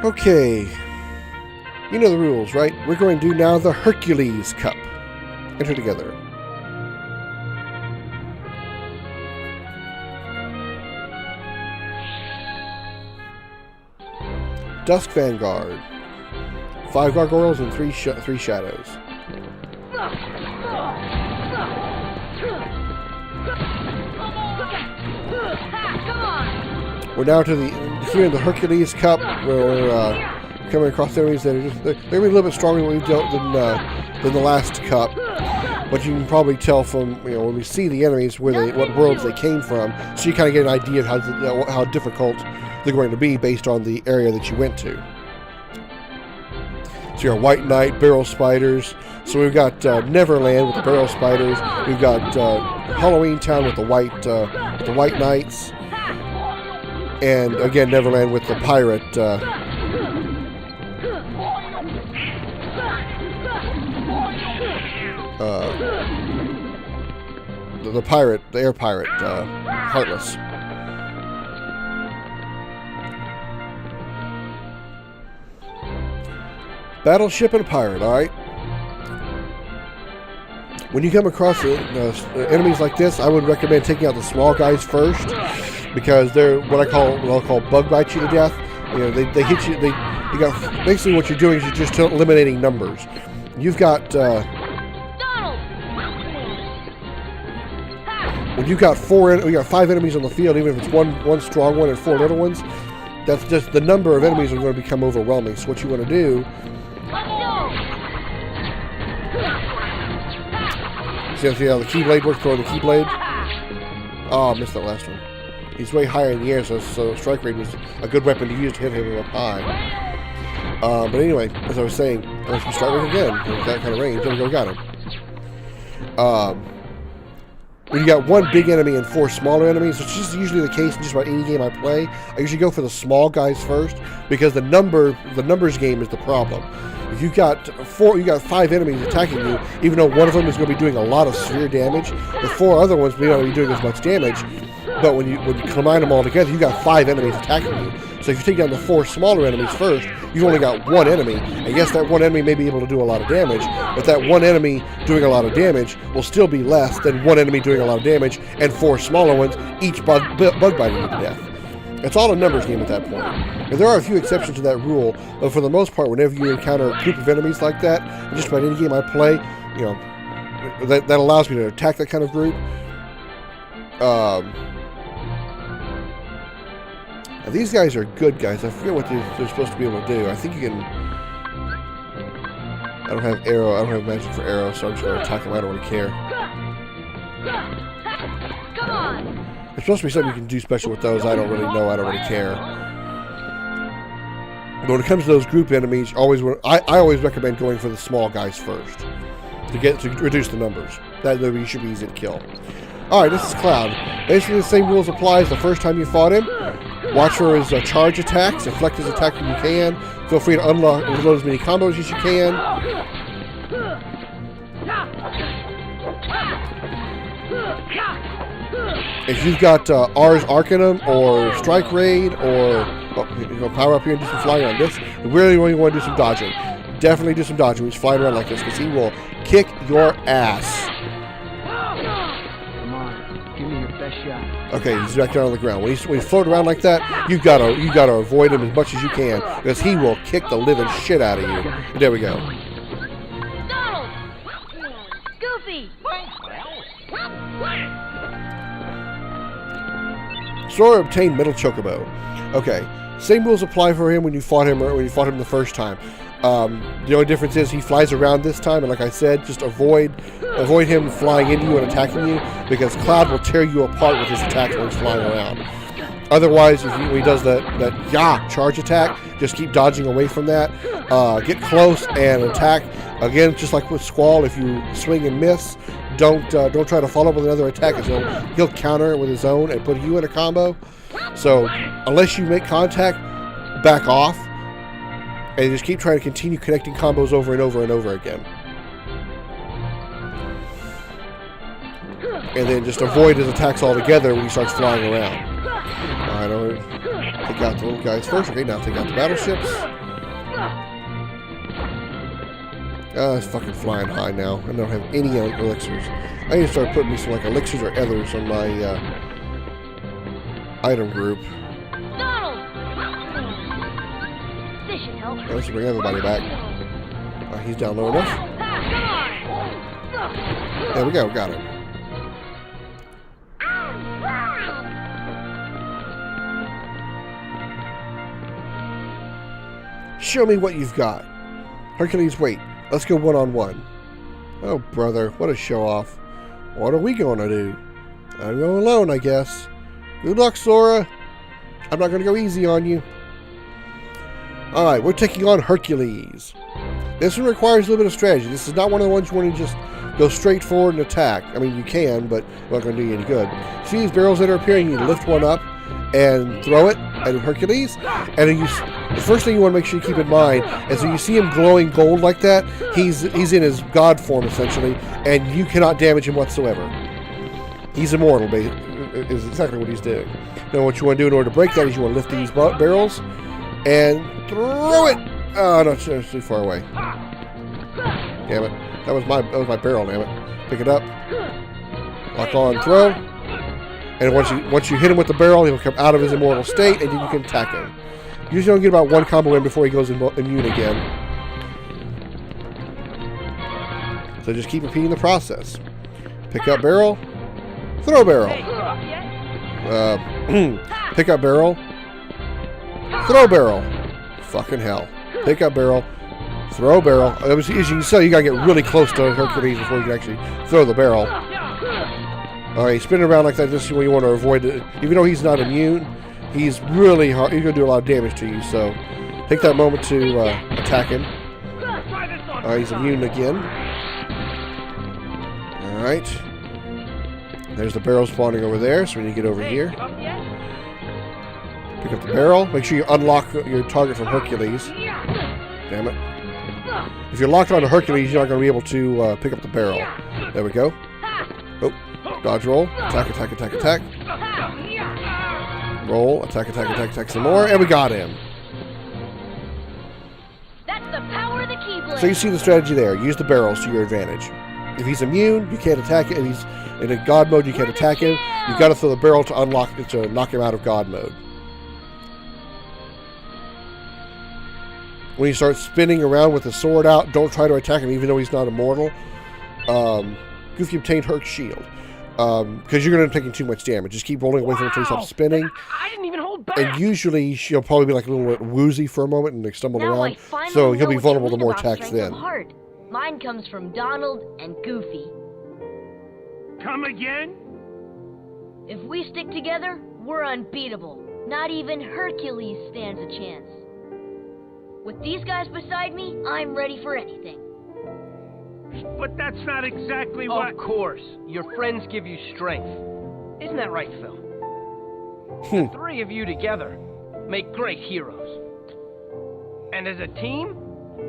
Okay. You know the rules, right? We're going to do now the Hercules Cup. Enter together. Dusk Vanguard. 5 gargoyles and 3 shadows. We're now to here in the Hercules Cup, where we're coming across enemies that are they're a little bit stronger than we've dealt than the last cup. But you can probably tell from when we see the enemies what worlds they came from, so you kind of get an idea of how difficult they're going to be based on the area that you went to. So you got White Knight, Barrel Spiders. So we've got Neverland with the Barrel Spiders. We've got Halloween Town with the White Knights. And again, Neverland with the pirate. The air pirate, Heartless. Battleship and pirate, alright? When you come across enemies like this, I would recommend taking out the small guys first, because they're what I'll call bug bite you to death. They hit you. You got basically what you're doing is you're just eliminating numbers. You've got when you got 5 enemies on the field, even if it's one strong one and 4 little ones, that's just the number of enemies are going to become overwhelming. So what you want to do. See how the Keyblade works, throwing the Keyblade? Oh, I missed that last one. He's way higher in the air, so Strike Raid was a good weapon to use to hit him up high. But anyway, as I was saying, unless you Strike Raid again, with that kind of range, there we go, got him. When you got 1 big enemy and 4 smaller enemies, which is usually the case in just about any game I play, I usually go for the small guys first, because the numbers game is the problem. If you got 5 enemies attacking you, even though one of them is going to be doing a lot of severe damage, the 4 other ones may not be doing as much damage. But when you combine them all together, you got 5 enemies attacking you. So if you take down the 4 smaller enemies first, you've only got 1 enemy. And yes, that 1 enemy may be able to do a lot of damage, but that 1 enemy doing a lot of damage will still be less than 1 enemy doing a lot of damage and 4 smaller ones, each bug biting you to death. It's all a numbers game at that point. And there are a few exceptions to that rule, but for the most part, whenever you encounter a group of enemies like that, in just about any game I play, that allows me to attack that kind of group. These guys are good guys. I forget what they're supposed to be able to do. I think you can. I don't have arrow. I don't have magic for arrow, so I'm just going to attack them. I don't really care. Come on. There's supposed to be something you can do special with those. I don't really know. I don't really care. But when it comes to those group enemies, I always recommend going for the small guys first to reduce the numbers. That way you should be easy to kill. All right, this is Cloud. Basically, the same rules apply as the first time you fought him. Watch for his charge attacks. Deflect his attack when you can. Feel free to unload as many combos as you can. If you've got Ars Arcanum or Strike Raid or power up here and do some flying around this, you really want to do some dodging. Definitely do some dodging when he's flying around like this, because he will kick your ass. Come on, give me your best shot. Okay, he's back down on the ground. When he's floating around like that, you gotta avoid him as much as you can, because he will kick the living shit out of you. There we go. Donald! Goofy! Sora obtained Metal Chocobo. Okay, same rules apply for him when you fought him the first time. The only difference is he flies around this time, and like I said, just avoid him flying into you and attacking you, because Cloud will tear you apart with his attacks when he's flying around. Otherwise, when he does that charge attack, just keep dodging away from that. Get close and attack. Again, just like with Squall, if you swing and miss, don't try to follow up with another attack, because he'll counter it with his own and put you in a combo. So unless you make contact, back off, and just keep trying to continue connecting combos over and over and over again. And then just avoid his attacks altogether when he starts flying around. Alright, Take out the little guys first. Okay, now take out the battleships. It's fucking flying high now. I don't have any elixirs. I need to start putting me some like elixirs or ethers on my item group. Donald! This should help. Let's bring everybody back. He's down low enough. There we go, got him. Show me what you've got. Hercules, wait. Let's go one-on-one. Oh, brother, what a show-off. What are we going to do? I'm going alone, I guess. Good luck, Sora. I'm not going to go easy on you. Alright, we're taking on Hercules. This one requires a little bit of strategy. This is not one of the ones you want to just go straight forward and attack. I mean, you can, but it's not going to do you any good. See these barrels that are appearing? You lift one up and throw it at Hercules. And then the first thing you want to make sure you keep in mind is when you see him glowing gold like that, he's in his god form, essentially, and you cannot damage him whatsoever. He's immortal, is exactly what he's doing. Now, what you want to do in order to break that is you want to lift these barrels and throw it. Oh, no, it's too far away. Damn it. That was my barrel, damn it. Pick it up. Lock on, throw. And once you hit him with the barrel, he'll come out of his immortal state, and then you can attack him. Usually don't get about one combo in before he goes immune again. So just keep repeating the process. Pick up barrel. Throw barrel. Pick up barrel. Throw barrel. Fucking hell. Pick up barrel. Throw barrel. As you can see, you gotta get really close to Hercules before you can actually throw the barrel. Alright, spin it around like that. This is when you want to avoid it. Even though he's not immune, he's really hard. He's gonna do a lot of damage to you. So take that moment to attack him. Alright, he's immune again. Alright. There's the barrel spawning over there, so we need to get over here. Pick up the barrel. Make sure you unlock your target from Hercules. Damn it. If you're locked onto Hercules, you're not going to be able to pick up the barrel. There we go. Oh, dodge roll. Attack, attack, attack, attack. Roll. Attack, attack, attack, attack some more. And we got him. That's the power of the Keyblade. So you see the strategy there. Use the barrels to your advantage. If he's immune, you can't attack it. If he's in a God mode, you can't attack him. You've got to throw the barrel to unlock it, to knock him out of God mode. When you start spinning around with the sword out, don't try to attack him, even though he's not immortal. Goofy obtained Herc's shield. Because you're going to be taking too much damage. Just keep rolling away from him until he stops spinning. I didn't even hold back. And usually she'll probably be like a little bit woozy for a moment and like stumble around. So he'll be vulnerable to more attacks then. Mine comes from Donald and Goofy. Come again? If we stick together, we're unbeatable. Not even Hercules stands a chance. With these guys beside me, I'm ready for anything. But that's not exactly what... Of course. Your friends give you strength. Isn't that right, Phil? The three of you together make great heroes. And as a team,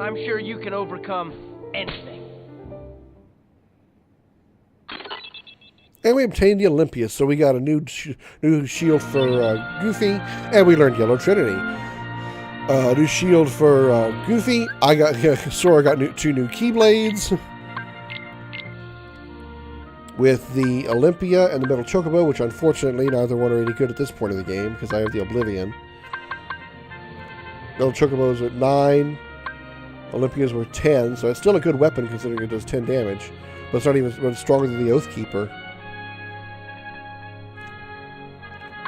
I'm sure you can overcome anything. And we obtained the Olympus, so we got a new shield for Goofy, and we learned Yellow Trinity. New shield for Goofy. Sora got two new Keyblades. With the Olympia and the Metal Chocobo, which unfortunately neither one are any good at this point of the game, because I have the Oblivion. Metal Chocobos are 9. Olympias were 10, so it's still a good weapon considering it does 10 damage. But it's not even stronger than the Oathkeeper.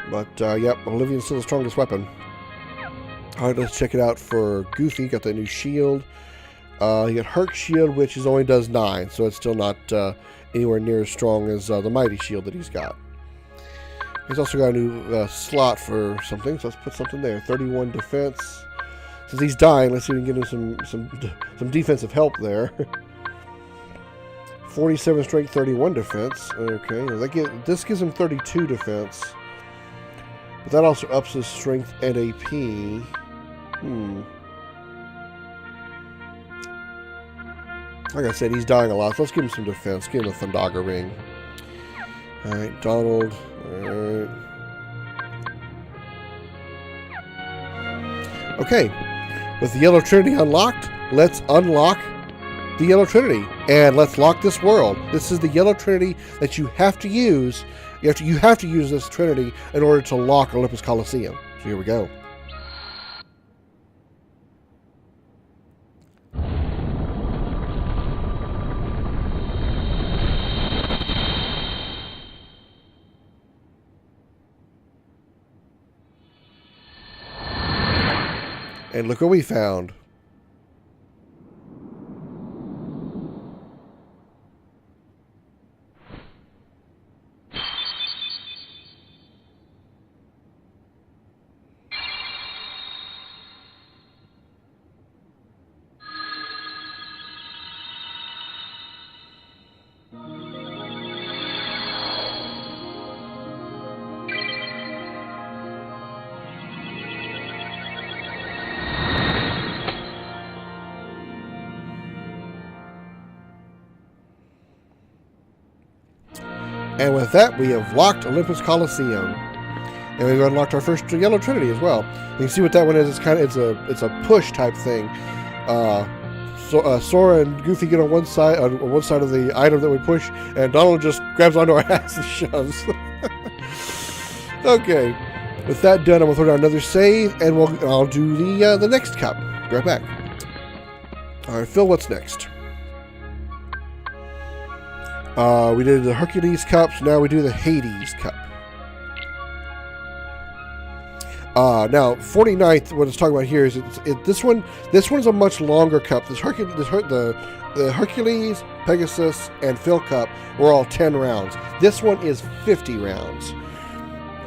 But, yep, Oblivion's still the strongest weapon. Alright, let's check it out for Goofy. Got the new shield. You got Herc's shield, which only does 9, so it's still not anywhere near as strong as the Mighty Shield that he's got. He's also got a new slot for something, so let's put something there. 31 defense. Since he's dying, let's see if we can get him some defensive help there. 47 strength, 31 defense. Okay, well, this gives him 32 defense. But that also ups his strength and AP. Like I said, he's dying a lot, so let's give him some defense. Give him a Thundaga ring. Alright, Donald. Alright. Okay, with the Yellow Trinity unlocked, let's unlock the Yellow Trinity and let's lock this world. This is the Yellow Trinity that you have to use. You have to use this Trinity in order to lock Olypmus Coliseum. So here we go. And look what we found. And with that, we have locked Olympus Coliseum, and we've unlocked our first Yellow Trinity as well. You can see what that one is. It's a push type thing. Sora and Goofy get on one side of the item that we push, and Donald just grabs onto our ass and shoves. Okay, with that done, I'm gonna throw down another save, and I'll do the next cup. Be right back. All right, Phil, what's next? We did the Hercules cups. Now we do the Hades cup. Now 49th. What it's talking about here is this one. This one's a much longer cup. The Hercules, Pegasus, and Phil cup were all 10 rounds. This one is 50 rounds.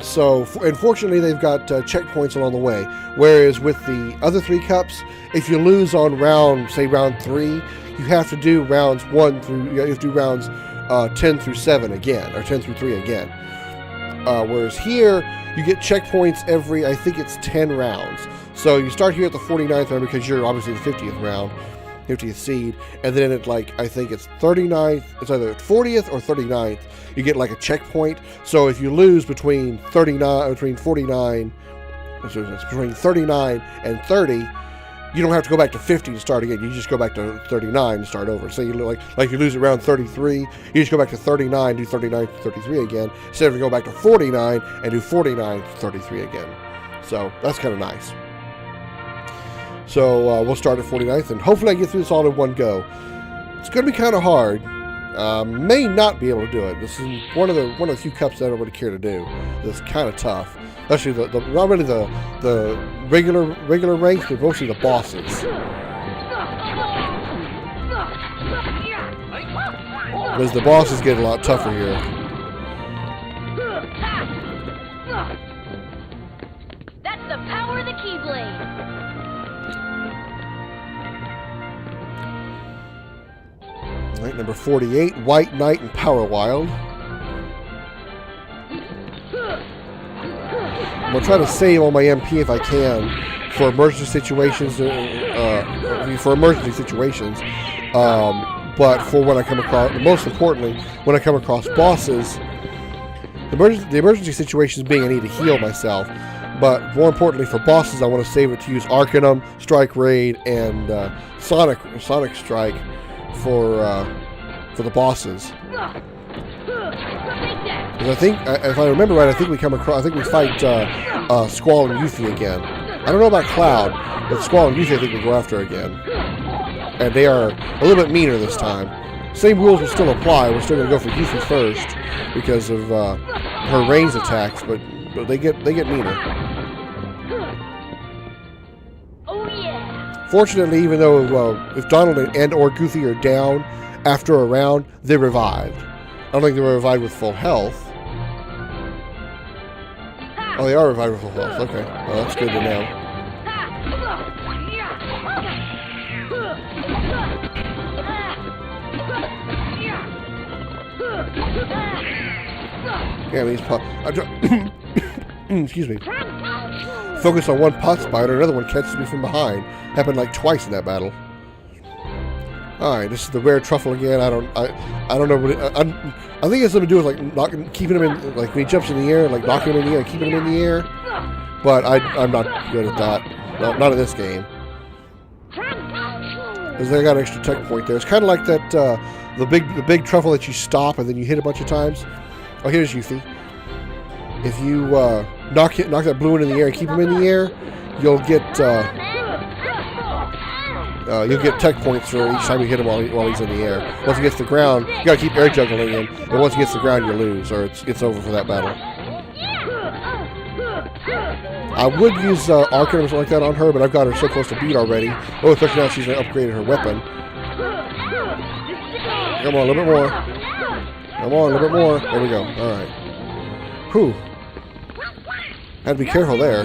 So, unfortunately, they've got checkpoints along the way. Whereas with the other 3 cups, if you lose on round 3, you have to do rounds 1 through. You have to do rounds 10 through 7 again, or 10 through 3 again. Whereas here, you get checkpoints every, I think it's 10 rounds. So you start here at the 49th round because you're obviously the 50th round, 50th seed, and then at I think it's 39th, it's either 40th or 39th, you get like a checkpoint. So if you lose between 39 and 30, you don't have to go back to 50 to start again. You just go back to 39 and start over. So you like you lose around 33, you just go back to 39, do 39 to 33 again, instead of go back to 49 and do 49 to 33 again. So that's kind of nice. So we'll start at 49th, and hopefully I get through this all in one go. It's going to be kind of hard. May not be able to do it. This is one of the few cups that I don't really care to do. It's kind of tough. Actually, not really the regular ranks, but mostly the bosses. Because the bosses get a lot tougher here. That's the power of the Keyblade. All right, number 48, White Knight and Power Wild. I'm going to try to save all my MP if I can for emergency situations. But for when I come across, most importantly, when I come across bosses, the emergency situations being I need to heal myself. But more importantly, for bosses, I want to save it to use Arcanum, Strike Raid, and Sonic Strike for the bosses. Because I think, if I remember right, I think we fight Squall and Yuffie again. I don't know about Cloud, but Squall and Yuffie I think we go after again. And they are a little bit meaner this time. Same rules will still apply. We're still going to go for Yuffie first because of her ranged attacks, but they get meaner. Oh yeah! Fortunately, even though if Donald and or Goofy are down after a round, they're revived. I don't think they were revived with full health. Oh, they are revived with full health. Okay, well, that's good to know. Yeah, these excuse me. Focus on one pot spider, another one catches me from behind. Happened like twice in that battle. All right, this is the rare truffle again. I don't know what I think it's something to do with like keeping him in, like when he jumps in the air, like knocking him in the air, and keeping him in the air. But I'm not good at that. No, not in this game. Because they got an extra tech point there. It's kind of like that, the big truffle that you stop and then you hit a bunch of times. Oh, here's Yuffie. If you knock that blue one in the air and keep him in the air, you'll get tech points for each time you hit him while he's in the air. Once he gets to the ground, you gotta keep air juggling him, and once he gets to the ground, you lose, or it's over for that battle. I would use Arcan or something like that on her, but I've got her so close to beat already. Oh, especially now she's upgraded her weapon. Come on, a little bit more. Come on, a little bit more. There we go. Alright. Whew. Had to be careful there.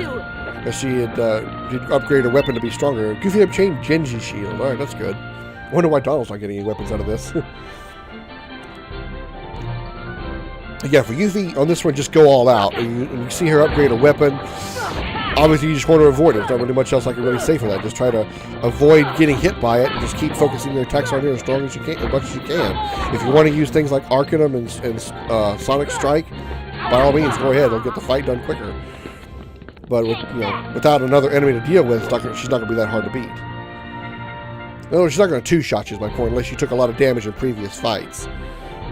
Because she had upgraded her weapon to be stronger. Goofy obtained Genji shield. Alright, that's good. I wonder why Donald's not getting any weapons out of this. Yeah, for Yuffie, on this one, just go all out. And you see her upgrade a weapon. Obviously, you just want to avoid it. There's not really much else I can really say for that. Just try to avoid getting hit by it and just keep focusing your attacks on her as strong as you can, as much as you can. If you want to use things like Arcanum and Sonic Strike, by all means, go ahead. It'll get the fight done quicker. But without another enemy to deal with, she's not going to be that hard to beat. No, she's not going to two-shot you, is my point, unless you took a lot of damage in previous fights.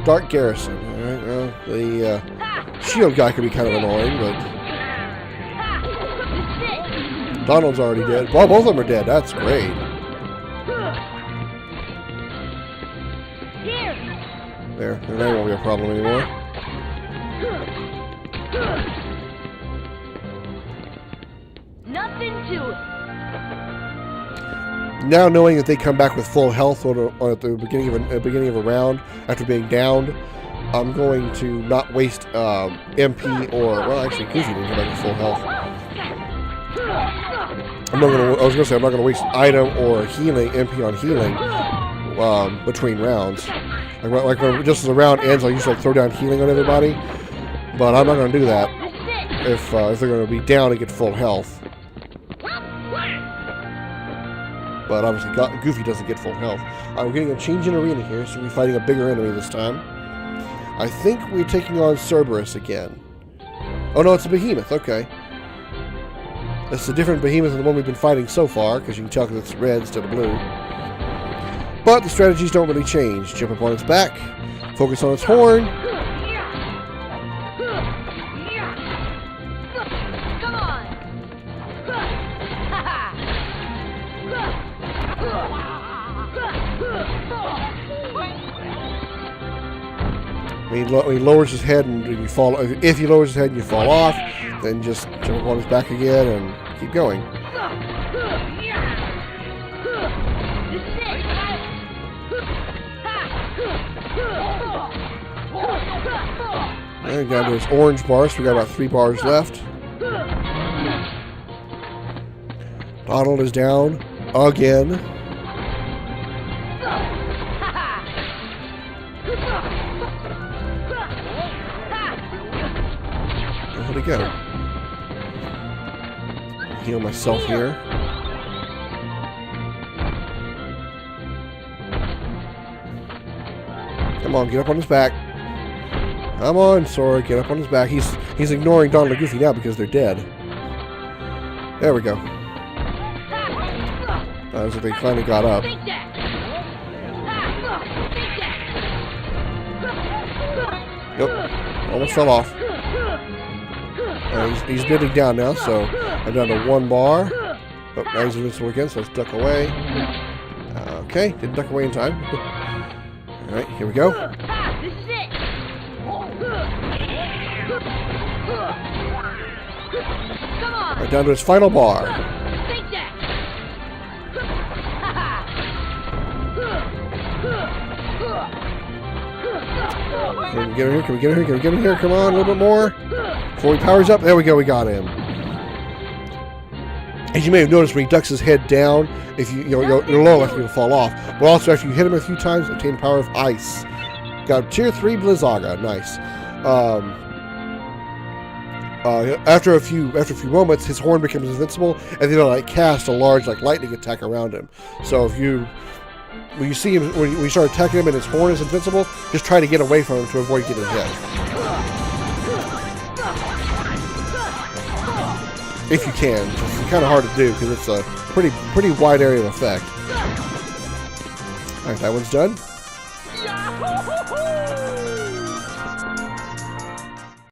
Dark Garrison. Alright, well, the shield guy can be kind of annoying, but Donald's already dead. Well, both of them are dead. That's great. There, that won't be a problem anymore. Nothing to it. Now knowing that they come back with full health at the beginning of a round after being downed, I'm going to not waste MP or, well, actually Goofy didn't come back with full health. I'm not going to waste item or healing, MP on healing between rounds. Like when just as the round ends, I'll usually throw down healing on everybody, but I'm not going to do that if they're going to be down and get full health. But obviously, Goofy doesn't get full health. We're getting a change in arena here, so we're fighting a bigger enemy this time. I think we're taking on Cerberus again. Oh no, it's a behemoth. Okay. It's a different behemoth than the one we've been fighting so far, because you can tell because it's red instead of blue. But the strategies don't really change. Jump up on its back, focus on its horn. When he lowers his head and you fall, if he lowers his head and you fall off, then just jump up on his back again and keep going. And down to his orange bar, so we got about 3 bars left. Donald is down again. Where'd he go? Heal myself here. Come on, get up on his back. Come on, Sora, get up on his back. He's ignoring Donald and Goofy now because they're dead. There we go. As if they finally got up. Yep, almost fell off. He's bending down now, so I'm down to 1 bar. Oh, now he's invincible again, so let's duck away. Okay, didn't duck away in time. Alright, here we go. Right, down to his final bar. Can we get him here? Can we get him here? Can we get him here? Come on, a little bit more. Before he powers up. There we go, we got him. As you may have noticed, when he ducks his head down, if you're low, like he'll fall off. But also, after you hit him a few times, obtain the power of ice. Got tier 3 Blizzaga. Nice. After a few moments, his horn becomes invincible, and then it'll cast a large lightning attack around him. So when you see him, when you start attacking him and his horn is invincible, just try to get away from him to avoid getting hit. If you can. It's kind of hard to do because it's a pretty wide area of effect. Alright, that one's done.